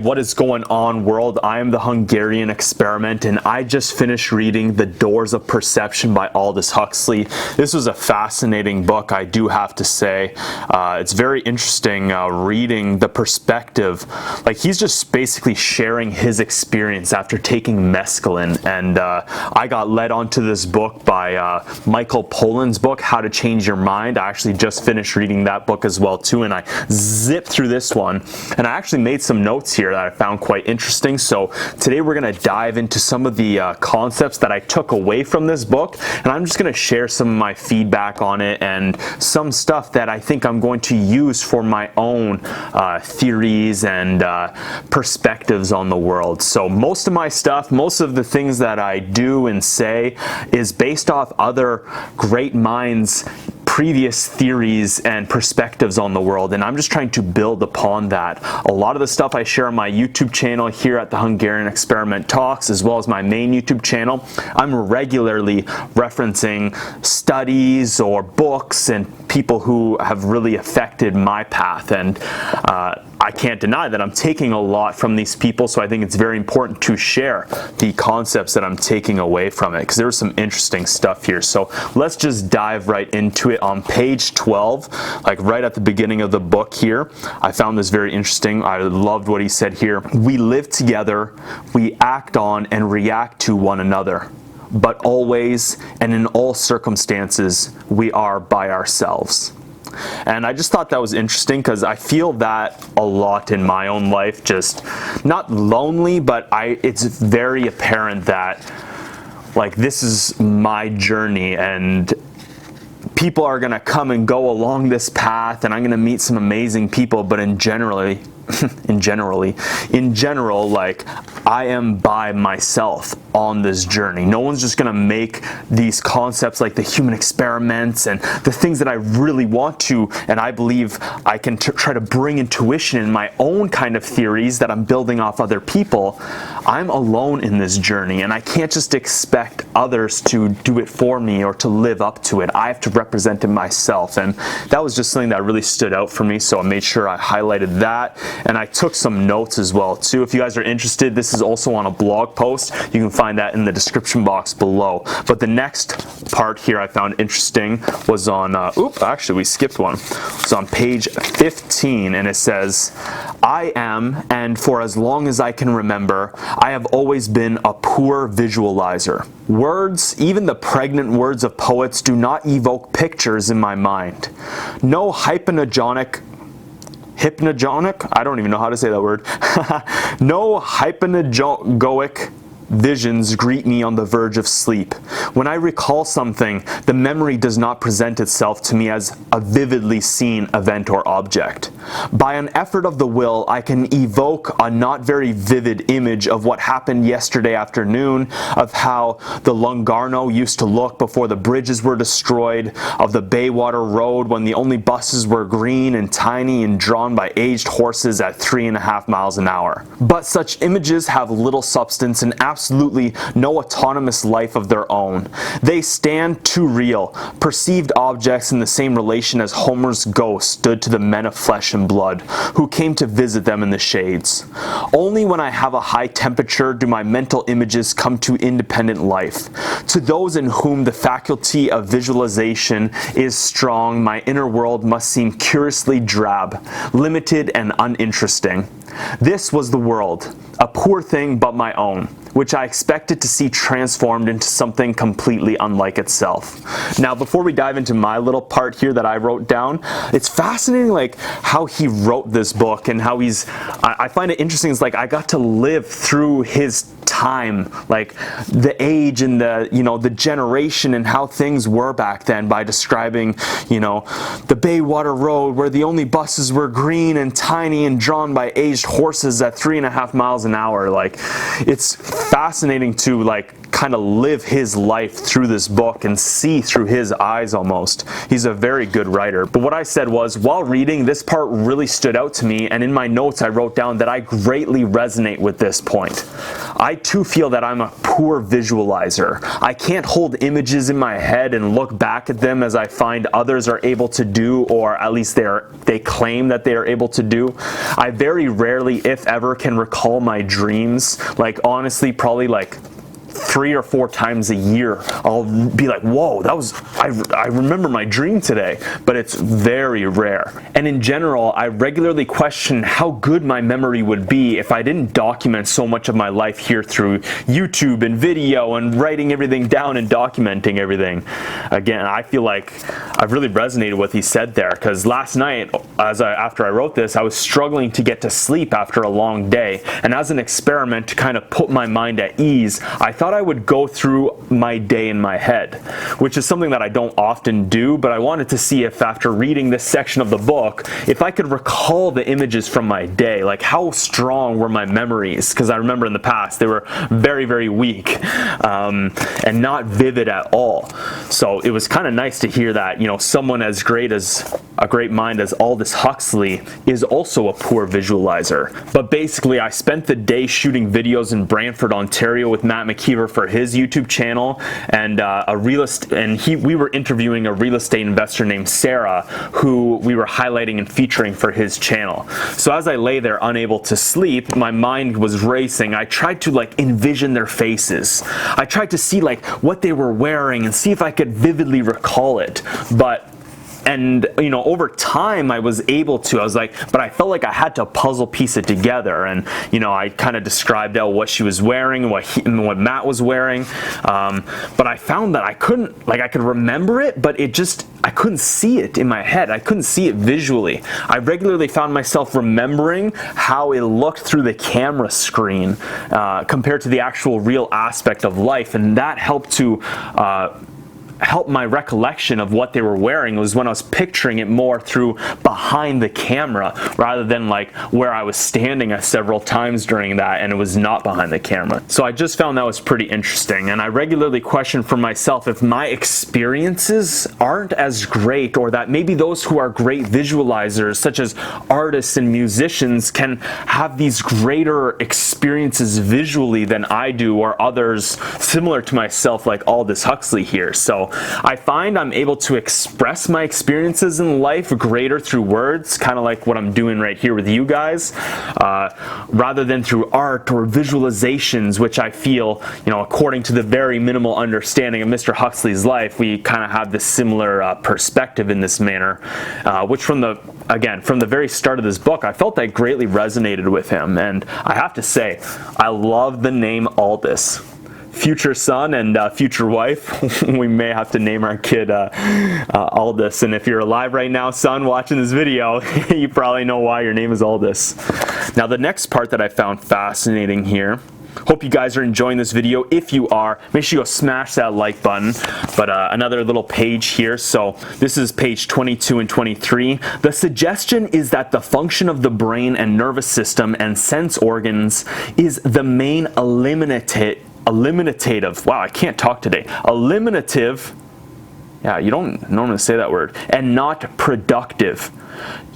What is going on, world? I am the Hungarian Experiment, and I just finished reading The Doors of Perception by Aldous Huxley. This was a fascinating book, I do have to say. It's very interesting reading the perspective. Like, he's just basically sharing his experience after taking mescaline, and I got led onto this book by Michael Pollan's book, How to Change Your Mind. I actually just finished reading that book as well too, and I zipped through this one, and I actually made some notes here that I found quite interesting. So today we're going to dive into some of the concepts that I took away from this book, and I'm just going to share some of my feedback on it and some stuff that I think I'm going to use for my own theories and perspectives on the world. So most of my stuff, most of the things that I do and say is based off other great minds' previous theories and perspectives on the world, and I'm just trying to build upon that. A lot of the stuff I share on my YouTube channel here at the Hungarian Experiment Talks, as well as my main YouTube channel, I'm regularly referencing studies or books and people who have really affected my path, and I can't deny that I'm taking a lot from these people, so I think it's very important to share the concepts that I'm taking away from it, because there was some interesting stuff here. So let's just dive right into it. On page 12, like right at the beginning of the book here, I found this very interesting. I loved what he said here. We live together, we act on and react to one another, but always and in all circumstances, we are by ourselves. And I just thought that was interesting, because I feel that a lot in my own life, just not lonely, but it's very apparent that like this is my journey, and people are going to come and go along this path, and I'm going to meet some amazing people, but in general, like, I am by myself on this journey. No one's just gonna make these concepts like the human experiments and the things that I really want to, and I believe I can try to bring intuition in my own kind of theories that I'm building off other people. I'm alone in this journey, and I can't just expect others to do it for me or to live up to it. I have to represent it myself, and that was just something that really stood out for me, so I made sure I highlighted that. And I took some notes as well too. If you guys are interested, this is also on a blog post. You can find that in the description box below. But the next part here I found interesting was on, actually we skipped one. It's on page 15, and it says, I am, and for as long as I can remember, I have always been a poor visualizer. Words, even the pregnant words of poets, do not evoke pictures in my mind. No hypnagogic, I don't even know how to say that word. No hypnagogic visions greet me on the verge of sleep. When I recall something, the memory does not present itself to me as a vividly seen event or object. By an effort of the will, I can evoke a not very vivid image of what happened yesterday afternoon, of how the Lungarno used to look before the bridges were destroyed, of the Bayswater Road when the only buses were green and tiny and drawn by aged horses at 3.5 miles an hour. But such images have little substance and absolutely no autonomous life of their own. They stand too real, perceived objects in the same relation as Homer's ghost stood to the men of flesh and blood, who came to visit them in the shades. Only when I have a high temperature do my mental images come to independent life. To those in whom the faculty of visualization is strong, my inner world must seem curiously drab, limited and uninteresting. This was the world, a poor thing but my own, which I expected to see transformed into something completely unlike itself. Now, before we dive into my little part here that I wrote down, it's fascinating like how he wrote this book and how I find it interesting. It's like I got to live through his time, like the age and the generation and how things were back then, by describing, the Bayswater Road where the only buses were green and tiny and drawn by aged horses at 3.5 miles an hour. Like, it's fascinating to like kind of live his life through this book and see through his eyes almost. He's a very good writer. But what I said was, while reading, this part really stood out to me, and in my notes I wrote down that I greatly resonate with this point. I too feel that I'm a poor visualizer. I can't hold images in my head and look back at them as I find others are able to do, or at least they claim that they are able to do. I very rarely, if ever, can recall my dreams. Like, honestly, probably like 3 or 4 times a year I'll be like, whoa, I remember my dream today, but it's very rare. And in general, I regularly question how good my memory would be if I didn't document so much of my life here through YouTube and video and writing everything down and documenting everything. Again, I feel like I've really resonated with what he said there, because last night, after I wrote this, I was struggling to get to sleep after a long day, and as an experiment to kind of put my mind at ease, I thought I would go through my day in my head, which is something that I don't often do, but I wanted to see if, after reading this section of the book, if I could recall the images from my day, like how strong were my memories, because I remember in the past they were very, very weak and not vivid at all. So it was kind of nice to hear that, you know, someone as great as a great mind as Aldous Huxley is also a poor visualizer. But basically, I spent the day shooting videos in Brantford, Ontario with Matt McKeever for his YouTube channel, and we were interviewing a real estate investor named Sarah, who we were highlighting and featuring for his channel. So as I lay there unable to sleep, my mind was racing. I tried to like envision their faces. I tried to see like what they were wearing and see if I could vividly recall it. And you know, over time I was able to, but I felt like I had to puzzle piece it together, and you know, I kind of described out what she was wearing and what Matt was wearing, but I found that I couldn't, I could remember it, but I couldn't see it in my head. I couldn't see it visually. I regularly found myself remembering how it looked through the camera screen compared to the actual real aspect of life, and that helped to help my recollection of what they were wearing. Was when I was picturing it more through behind the camera rather than like where I was standing several times during that and it was not behind the camera. So I just found that was pretty interesting, and I regularly question for myself if my experiences aren't as great, or that maybe those who are great visualizers such as artists and musicians can have these greater experiences visually than I do, or others similar to myself like Aldous Huxley here. So I find I'm able to express my experiences in life greater through words, kind of like what I'm doing right here with you guys, rather than through art or visualizations, which I feel, you know, according to the very minimal understanding of Mr. Huxley's life, we kind of have this similar perspective in this manner, which from the very start of this book, I felt that greatly resonated with him. And I have to say, I love the name Aldous. Future son and future wife, we may have to name our kid Aldous. And if you're alive right now, son, watching this video, you probably know why your name is Aldous. Now, the next part that I found fascinating here, hope you guys are enjoying this video. If you are, make sure you go smash that like button. But another little page here. So this is page 22 and 23. The suggestion is that the function of the brain and nervous system and sense organs is the main eliminative, wow, I can't talk today. Eliminative, yeah, you don't normally say that word, and not productive.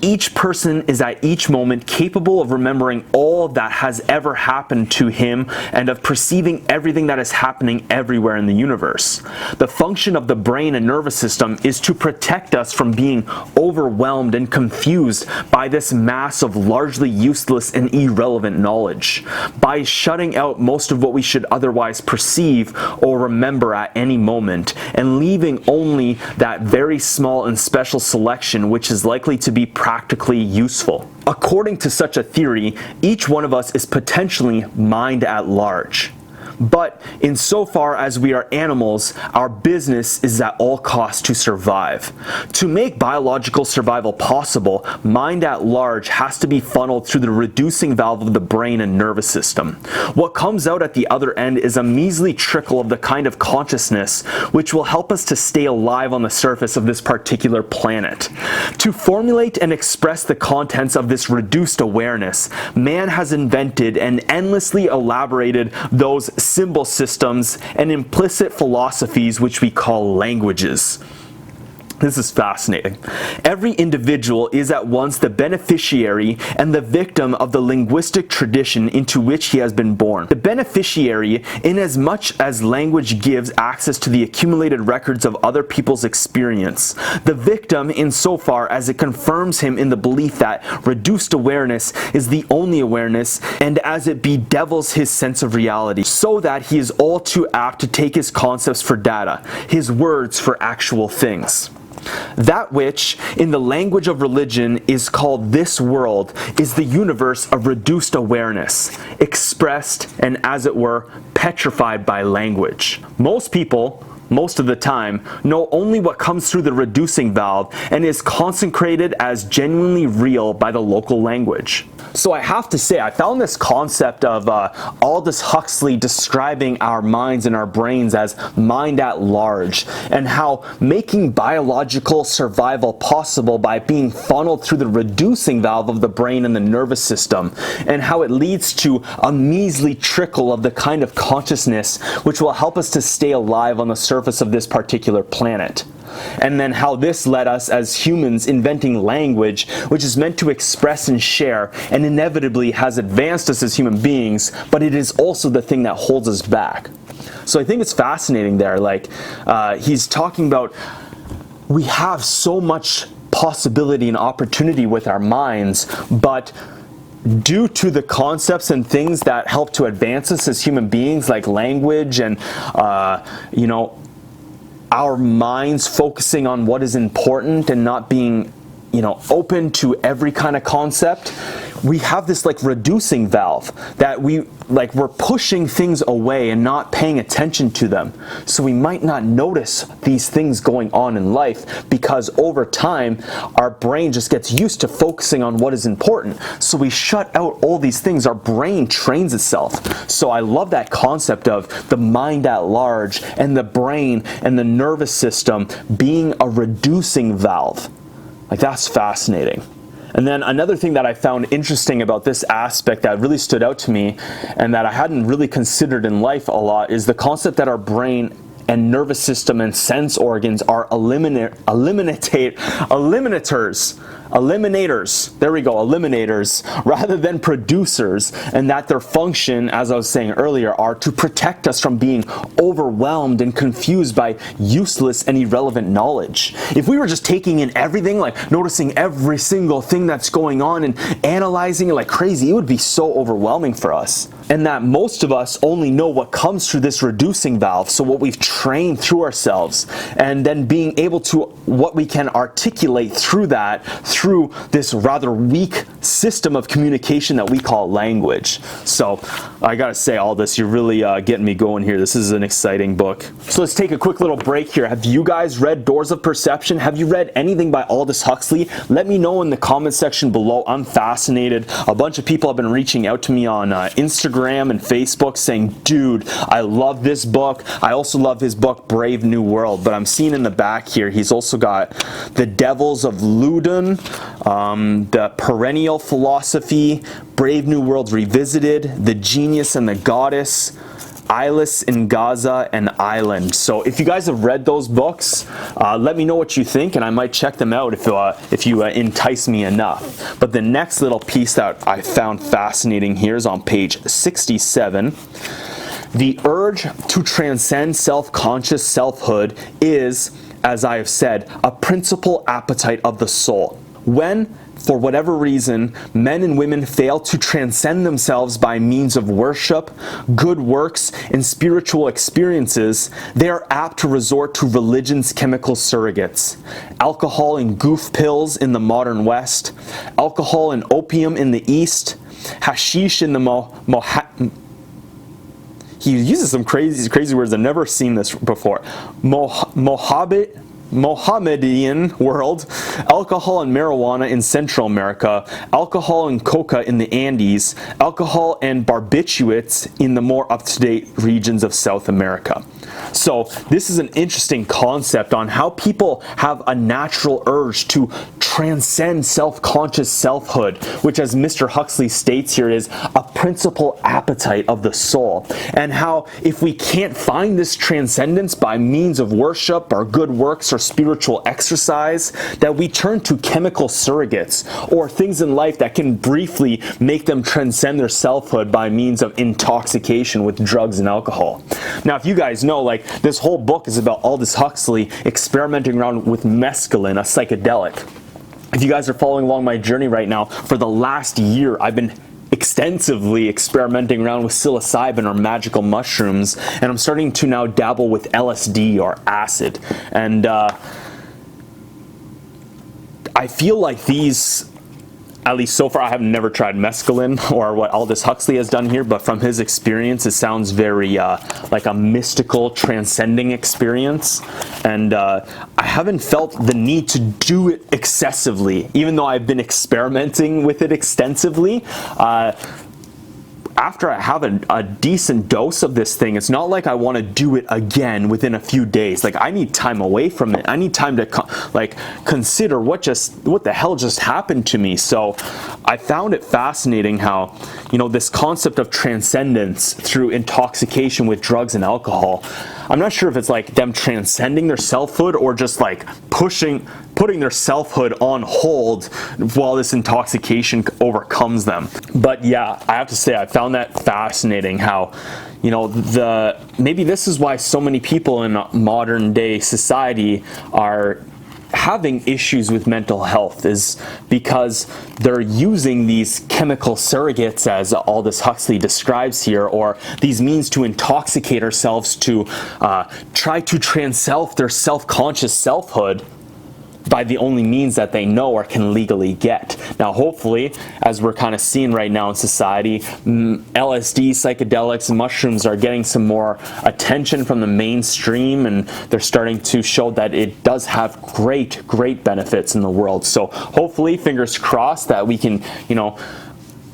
Each person is at each moment capable of remembering all that has ever happened to him and of perceiving everything that is happening everywhere in the universe. The function of the brain and nervous system is to protect us from being overwhelmed and confused by this mass of largely useless and irrelevant knowledge. By shutting out most of what we should otherwise perceive or remember at any moment, and leaving only that very small and special selection which is likely to be practically useful. According to such a theory, each one of us is potentially mind at large. But insofar as we are animals, our business is at all costs to survive. To make biological survival possible, mind at large has to be funneled through the reducing valve of the brain and nervous system. What comes out at the other end is a measly trickle of the kind of consciousness which will help us to stay alive on the surface of this particular planet. To formulate and express the contents of this reduced awareness, man has invented and endlessly elaborated those symbol systems, and implicit philosophies which we call languages. This is fascinating. Every individual is at once the beneficiary and the victim of the linguistic tradition into which he has been born. The beneficiary, inasmuch as language gives access to the accumulated records of other people's experience. The victim, insofar as it confirms him in the belief that reduced awareness is the only awareness, and as it bedevils his sense of reality, so that he is all too apt to take his concepts for data, his words for actual things. That which, in the language of religion, is called this world, is the universe of reduced awareness, expressed and, as it were, petrified by language. Most people, most of the time, know only what comes through the reducing valve and is consecrated as genuinely real by the local language. So I have to say, I found this concept of Aldous Huxley describing our minds and our brains as mind at large, and how making biological survival possible by being funneled through the reducing valve of the brain and the nervous system, and how it leads to a measly trickle of the kind of consciousness which will help us to stay alive on the surface of this particular planet. And then how this led us as humans inventing language, which is meant to express and share, and inevitably has advanced us as human beings, but it is also the thing that holds us back. So I think it's fascinating there. Like, he's talking about we have so much possibility and opportunity with our minds, but due to the concepts and things that help to advance us as human beings, like language and, our minds focusing on what is important and not being, open to every kind of concept, we have this like reducing valve that we're pushing things away and not paying attention to them. So we might not notice these things going on in life because over time our brain just gets used to focusing on what is important. So we shut out all these things. Our brain trains itself. So I love that concept of the mind at large and the brain and the nervous system being a reducing valve. Like, that's fascinating. And then another thing that I found interesting about this aspect that really stood out to me and that I hadn't really considered in life a lot is the concept that our brain and nervous system and sense organs are eliminators. There we go, eliminators, rather than producers, and that their function, as I was saying earlier, are to protect us from being overwhelmed and confused by useless and irrelevant knowledge. If we were just taking in everything, like noticing every single thing that's going on and analyzing it like crazy, it would be so overwhelming for us. And that most of us only know what comes through this reducing valve, so what we've trained through ourselves, and then being able to, what we can articulate through that, through this rather weak system of communication that we call language. So I gotta say, Aldous, you're really getting me going here. This is an exciting book. So let's take a quick little break here. Have you guys read Doors of Perception? Have you read anything by Aldous Huxley? Let me know in the comment section below. I'm fascinated. A bunch of people have been reaching out to me on Instagram and Facebook saying, dude, I love this book. I also love his book, Brave New World. But I'm seeing in the back here, he's also got The Devils of Loudun, The Perennial Philosophy, Brave New World Revisited, The Genius and the Goddess, Eyeless in Gaza, and Island. So if you guys have read those books, let me know what you think, and I might check them out if you entice me enough. But the next little piece that I found fascinating here is on page 67. The urge to transcend self-conscious selfhood is, as I have said, a principal appetite of the soul. When, for whatever reason, men and women fail to transcend themselves by means of worship, good works, and spiritual experiences, they are apt to resort to religion's chemical surrogates. Alcohol and goof pills in the modern West, alcohol and opium in the East, hashish in the he uses some crazy words. I've never seen this before. Mohammedan world, alcohol and marijuana in Central America, alcohol and coca in the Andes, alcohol and barbiturates in the more up-to-date regions of South America. So this is an interesting concept on how people have a natural urge to transcend self-conscious selfhood, which, as Mr. Huxley states here, is a principal appetite of the soul. And how if we can't find this transcendence by means of worship or good works or spiritual exercise, that we turn to chemical surrogates or things in life that can briefly make them transcend their selfhood by means of intoxication with drugs and alcohol. Now, if you guys know, like, this whole book is about Aldous Huxley experimenting around with mescaline, a psychedelic. If you guys are following along my journey right now, for the last year, I've been extensively experimenting around with psilocybin or magical mushrooms, and I'm starting to now dabble with LSD or acid. And I feel like these, at least so far, I have never tried mescaline or what Aldous Huxley has done here, but from his experience, it sounds very like a mystical, transcending experience. And I haven't felt the need to do it excessively, even though I've been experimenting with it extensively. After I have a decent dose of this thing, it's not like I want to do it again within a few days. Like, I need time away from it. I need time to consider what the hell just happened to me. So I found it fascinating how, you know, this concept of transcendence through intoxication with drugs and alcohol, I'm not sure if it's like them transcending their selfhood or just like putting their selfhood on hold while this intoxication overcomes them. But yeah, I have to say, I found that fascinating how, you know, maybe this is why so many people in modern day society are having issues with mental health, is because they're using these chemical surrogates, as Aldous Huxley describes here, or these means to intoxicate ourselves to try to transcend their self-conscious selfhood by the only means that they know or can legally get. Now, hopefully, as we're kind of seeing right now in society, LSD, psychedelics, and mushrooms are getting some more attention from the mainstream, and they're starting to show that it does have great benefits in the world. So hopefully, fingers crossed, that we can, you know,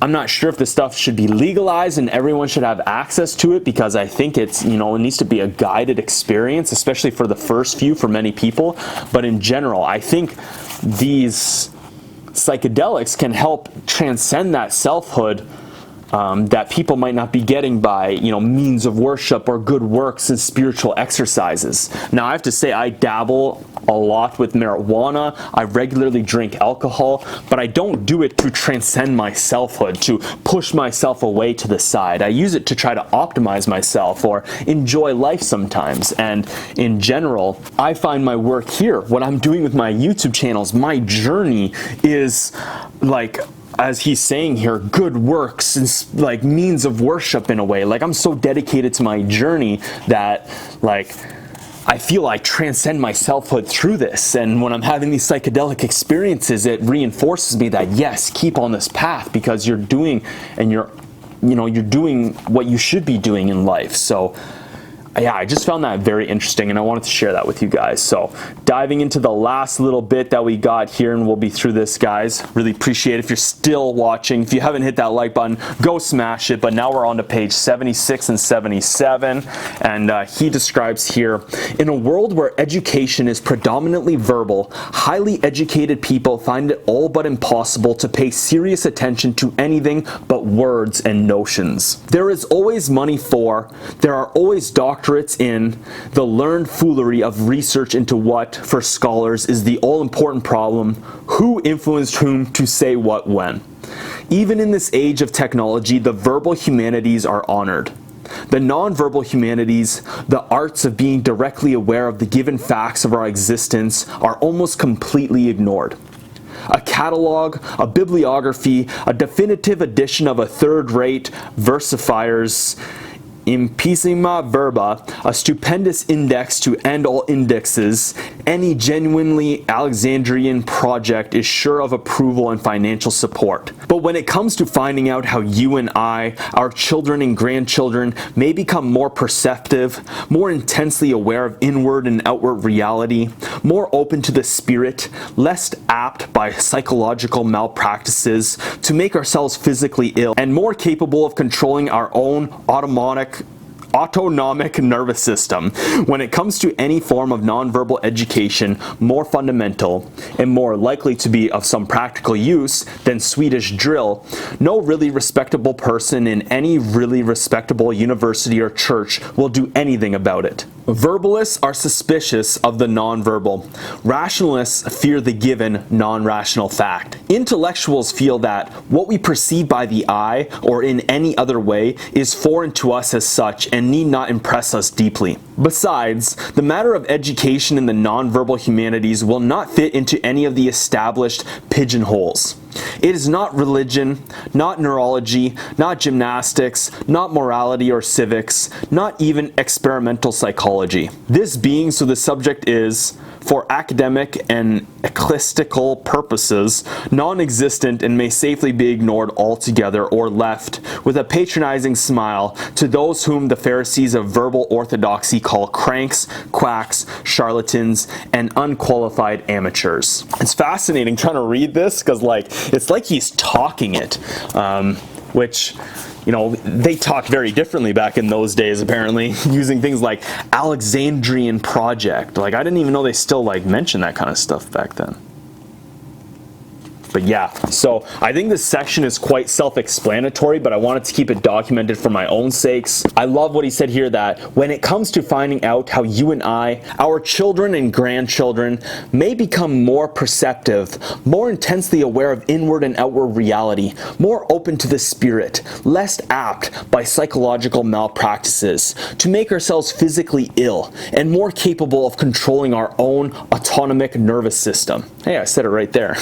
I'm not sure if this stuff should be legalized and everyone should have access to it, because I think it's, you know, it needs to be a guided experience, especially for the first few, for many people. But in general, I think these psychedelics can help transcend that selfhood that people might not be getting by, you know, means of worship or good works and spiritual exercises. Now, I have to say, I dabble a lot with marijuana. I regularly drink alcohol, but I don't do it to transcend my selfhood, to push myself away to the side. I use it to try to optimize myself or enjoy life sometimes. And in general, I find my work here, what I'm doing with my YouTube channels, my journey is like, as he's saying here, good works and like means of worship in a way. Like, I'm so dedicated to my journey that, like, I feel I transcend my selfhood through this. And when I'm having these psychedelic experiences, it reinforces me that, yes, keep on this path, because you're doing, and you're doing what you should be doing in life. So yeah, I just found that very interesting, and I wanted to share that with you guys. So diving into the last little bit that we got here, and we'll be through this, guys. Really appreciate it if you're still watching. If you haven't hit that like button, go smash it. But now we're on to page 76 and 77, and he describes here, in a world where education is predominantly verbal, highly educated people find it all but impossible to pay serious attention to anything but words and notions. There is always money for, there are always doctorates in, the learned foolery of research into what, for scholars, is the all-important problem: who influenced whom to say what when. Even in this age of technology, the verbal humanities are honored. The nonverbal humanities, the arts of being directly aware of the given facts of our existence, are almost completely ignored. A catalog, a bibliography, a definitive edition of a third-rate versifier's Impissima Verba, a stupendous index to end all indexes, any genuinely Alexandrian project is sure of approval and financial support. But when it comes to finding out how you and I, our children and grandchildren, may become more perceptive, more intensely aware of inward and outward reality, more open to the spirit, less apt by psychological malpractices to make ourselves physically ill, and more capable of controlling our own autonomic nervous system. When it comes to any form of nonverbal education, more fundamental and more likely to be of some practical use than Swedish drill, no really respectable person in any really respectable university or church will do anything about it. Verbalists are suspicious of the nonverbal. Rationalists fear the given non-rational fact. Intellectuals feel that what we perceive by the eye or in any other way is foreign to us as such and need not impress us deeply. Besides, the matter of education in the nonverbal humanities will not fit into any of the established pigeonholes. It is not religion, not neurology, not gymnastics, not morality or civics, not even experimental psychology. This being so the subject is, for academic and ecclesiastical purposes, non-existent and may safely be ignored altogether or left with a patronizing smile to those whom the Pharisees of verbal orthodoxy call cranks, quacks, charlatans, and unqualified amateurs. It's fascinating trying to read this because it's like he's talking it, which, you know, they talked very differently back in those days, apparently, using things like Alexandrian project. I didn't even know they still mention that kind of stuff back then. But yeah, so I think this section is quite self-explanatory, but I wanted to keep it documented for my own sakes. I love what he said here, that when it comes to finding out how you and I, our children and grandchildren, may become more perceptive, more intensely aware of inward and outward reality, more open to the spirit, less apt by psychological malpractices to make ourselves physically ill, and more capable of controlling our own autonomic nervous system. Hey, I said it right there.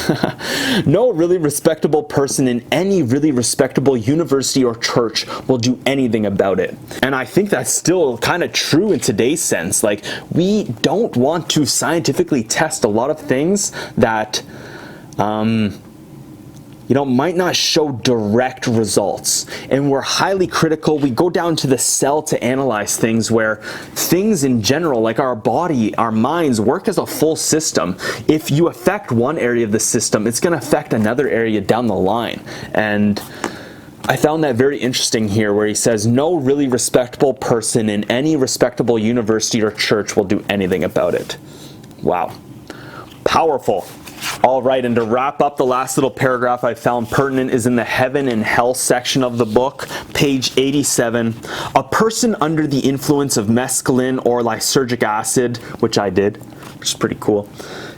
No really respectable person in any really respectable university or church will do anything about it. And I think that's still kind of true in today's sense. We don't want to scientifically test a lot of things that might not show direct results. And we're highly critical. We go down to the cell to analyze things, where things in general, like our body, our minds, work as a full system. If you affect one area of the system, it's going to affect another area down the line. And I found that very interesting here, where he says no really respectable person in any respectable university or church will do anything about it. Wow. Powerful. All right, and to wrap up, the last little paragraph I found pertinent is in the heaven and hell section of the book, page 87. A person under the influence of mescaline or lysergic acid, which I did, which is pretty cool.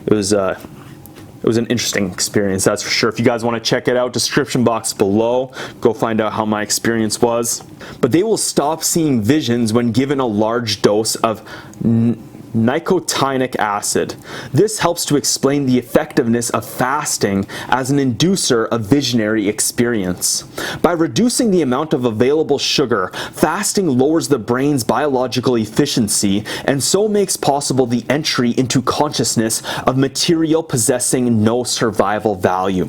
It was an interesting experience, that's for sure. If you guys want to check it out, description box below, go find out how my experience was. But they will stop seeing visions when given a large dose of nicotinic acid. This helps to explain the effectiveness of fasting as an inducer of visionary experience. By reducing the amount of available sugar, fasting lowers the brain's biological efficiency and so makes possible the entry into consciousness of material possessing no survival value.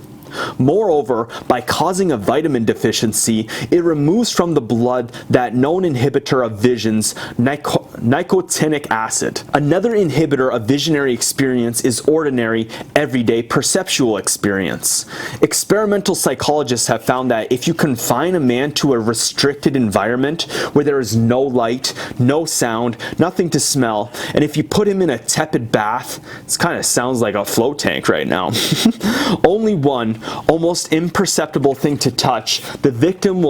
Moreover, by causing a vitamin deficiency, it removes from the blood that known inhibitor of visions, nicotinic acid. Another inhibitor of visionary experience is ordinary, everyday perceptual experience. Experimental psychologists have found that if you confine a man to a restricted environment where there is no light, no sound, nothing to smell, and if you put him in a tepid bath, it kind of sounds like a float tank right now, only one almost imperceptible thing to touch, the victim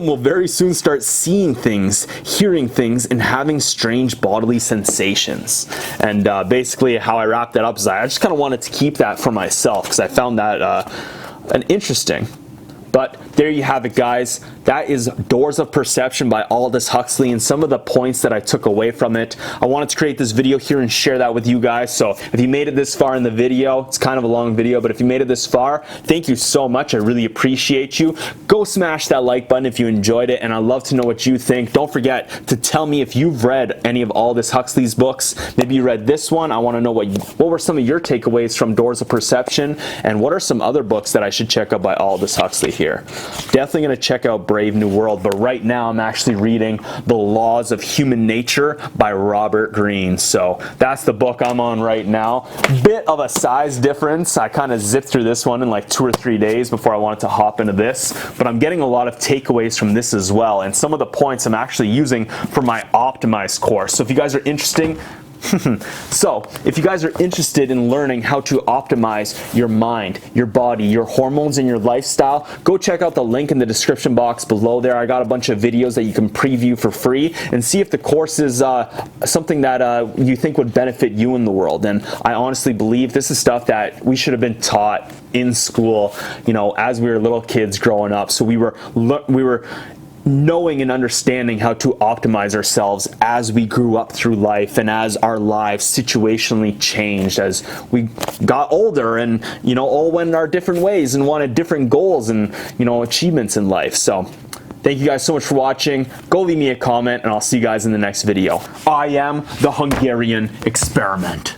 will very soon start seeing things, hearing things, and having strange bodily sensations. And basically how I wrapped that up is I just kind of wanted to keep that for myself because I found that an interesting. But there you have it, guys. That is Doors of Perception by Aldous Huxley and some of the points that I took away from it. I wanted to create this video here and share that with you guys. So if you made it this far in the video, it's kind of a long video, but if you made it this far, thank you so much. I really appreciate you. Go smash that like button if you enjoyed it, and I'd love to know what you think. Don't forget to tell me if you've read any of Aldous Huxley's books. Maybe you read this one. I want to know what were some of your takeaways from Doors of Perception, and what are some other books that I should check out by Aldous Huxley here. here. Definitely going to check out Brave New World, but right now I'm actually reading The Laws of Human Nature by Robert Greene. So that's the book I'm on right now. Bit of a size difference. I kind of zipped through this one in like 2 or 3 days before I wanted to hop into this, but I'm getting a lot of takeaways from this as well, and some of the points I'm actually using for my optimized course. So if you guys are interested in learning how to optimize your mind, your body, your hormones, and your lifestyle, go check out the link in the description box below there. I got a bunch of videos that you can preview for free and see if the course is something that you think would benefit you in the world. And I honestly believe this is stuff that we should have been taught in school, you know, as we were little kids growing up. So we were knowing and understanding how to optimize ourselves as we grew up through life and as our lives situationally changed as we got older and, you know, all went our different ways and wanted different goals and, you know, achievements in life. So thank you guys so much for watching. Go leave me a comment and I'll see you guys in the next video. I am the Hungarian Experiment.